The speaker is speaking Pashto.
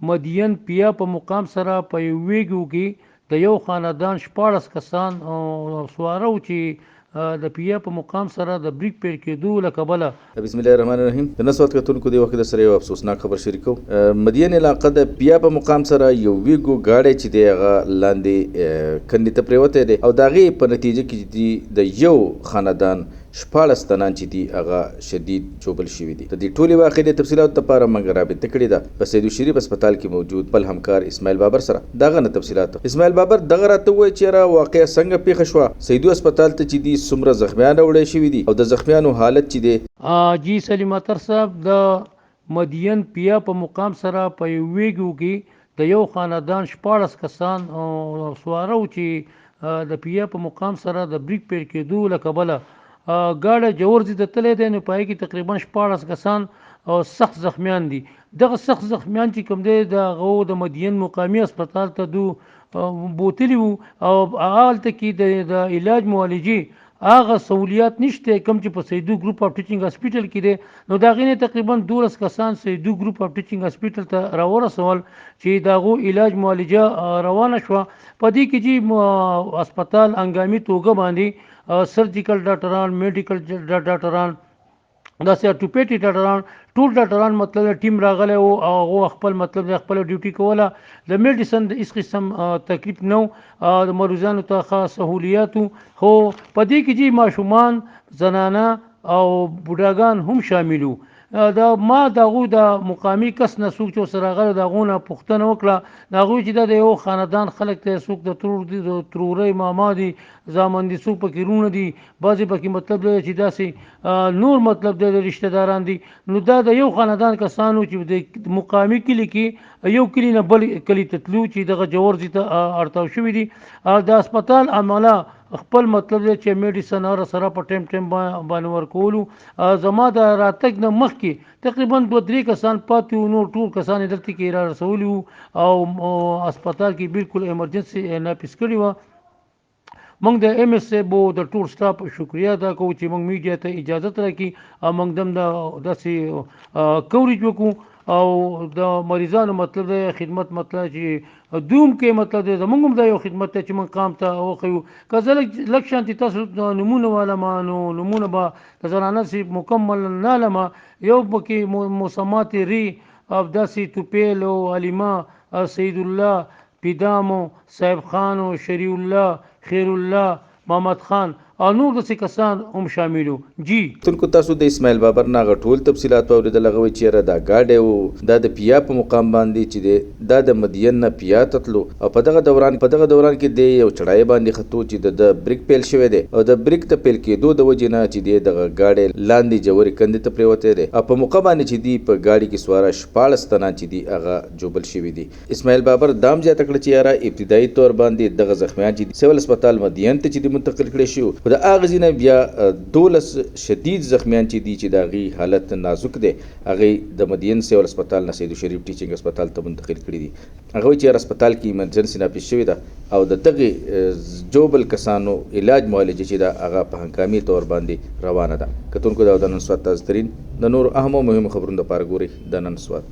مدین پیا په مقام سره په ویګو کې د یو خاندان 14 کسان سواره و چې د پیا په مقام سره د بریک پیل کېدو له کبله. بسم الله الرحمن الرحیم. د نسوت کتونکو دی وخت سره یو افسوسناک خبر شریکو. مدین علاقه د پیا په مقام سره یو ویګو گاډي چې دی هغه لاندې کندې ته پریوته دی او داغه په نتیجه کې دی د یو خاندان 14 تنان چې دی هغه شدید چوبل شوی دي. د دې ټولي واقعې د تفصیلات لپاره موږ رابطه کړې ده په سید شریف هسپتال کې موجود بل همکار اسماعیل بابر سره. دغه نه تفصیلات اسماعیل بابر دغه راته وایي چې را واقعیا څنګه پیښه شوه، سید هسپتال ته چې دی څومره زخمیان وړي شوی دي او د زخمیانو حالت چې دی. جی سلیم اتر صاحب د مدین پیا په مقام سره په ویګو کې د یو خاندان 14 کسان سواره و چې د پیا په مقام سره د بریک پیل کېدو له کبله گاډه جوړ د تلې دی نو پای کې تقریبا 14 کسان او سخت زخمیان دي. دغه سخت زخمیان چې کوم دی د مدین مقامی هسپتال ته دو بوتلی وو او حالت کې د علاج معالجې هغه سہولیات نشته کوم چې په سیدو ګروپ اف ټیچینګ هسپتال کې دی. نو دا غینه تقریبا 12 کسان سیدو ګروپ اف ټیچینګ هسپتال ته راورسول چې داغو علاج معالجه روانه شو. په دې کې چې هسپتال انګامي توګه باندې سرجیکل ډاکټران، میډیکل ډاکټران، داسې ارتوپیډیک ډاکټران، ټول ډاکټران مطلب ټیم راغلی او هغه خپل مطلب خپل ډیوټي کوله. د میډیسن د هیڅ قسم تکلیف نه و، د مریضانو ته خاص سہولیات خو په دې کې چې ماشومان، زنانه او بوډاګان هم شامل وو. دا ما دغه د مقامی کس نه څوک چې سره غل دغونه پوښتنه وکړه دغه چې د یو خاندان خلک ته څوک د ترور دي، د ترورې ماما دي، زامن دي، څوک پکې رونه دي، بعضې پکې مطلب دی چې داسې نور مطلب دی د رشته داران دي. نو دا د یو خاندان کسانو چې د مقامی کلي کې یو کلي نه بل کلي ته تلو چې دغه جوړ ته اړتاو شوي دي. د هسپتال عمله خپل مطلب دی چې میډیسن اور سره په ټیم باندې ورکولو. زما د راتګ نه مخکې تقریبا 2-3 کسان پاتې وو، نور ټول کسان دلته کې را رسولي وو او هسپتال کې بالکل ایمرجنسي ناپس کړې وه. موږ د ایم ایس بو د ټول سټاف شکریا ادا کوو چې موږ میډیا ته اجازه راکړي او موږ دم داسې کوریج وکړو او د مریضانو مطلب د خدمت مطلب چې دوم کې مطلب د زمونږ هم د یو خدمت ته چې موږ قام ته وخیو. که زه لږ شانتي تاسو نمونه والما نو نمونه به د زنانه سي مکمل نه لما یو پکې موسمات ری او داسې توپیل او علیمه سید الله پیدامو صاحب خان او شریع الله خیر الله محمد خان او نور داسې کسان هم شامل وو. جی تونکو تاسو د اسماعیل بابر نه ټول تفصیلات واوریدل. هغه چیرې دا گاډي وو دا د پیا په مقام باندې چې دا د مدین نه پیا تتلو او په دغه دوران کې دی یو چړای باندې خطو چې د بریک پیل شوی دی او د بریک ته پیل کېدو د وجې نه چې دی دغه گاډي لاندې جوړ کندې ته پریوته دی او په موقع باندې چې دی په گاډي کې سواره 14 تنان چې دی هغه جوبل شوی دي. اسماعیل بابر دام زیاته کړ چې یاره ابتدایي تور باندې دغه زخمیان چې سیول هسپتال مدین ته چې دی منتقل کړي شو د اغه نه بیا 12 شدید زخمیان چې دي چې داغي حالت نازک دي هغه د مدین سیول هسپتال نه سید شریف ټیچینګ هسپتال ته منتقل کړي دي. هغه چې هسپتال کې ایمرجنسي ناپس شوی ده او د دغه جوبل کسانو علاج معالجه چې دا هغه په هنګامي تور باندې روانه ده. کتونکو دا د نن سوات تازه ترين د نور اهم او مهم خبرونو لپاره ګوري د نن سوات.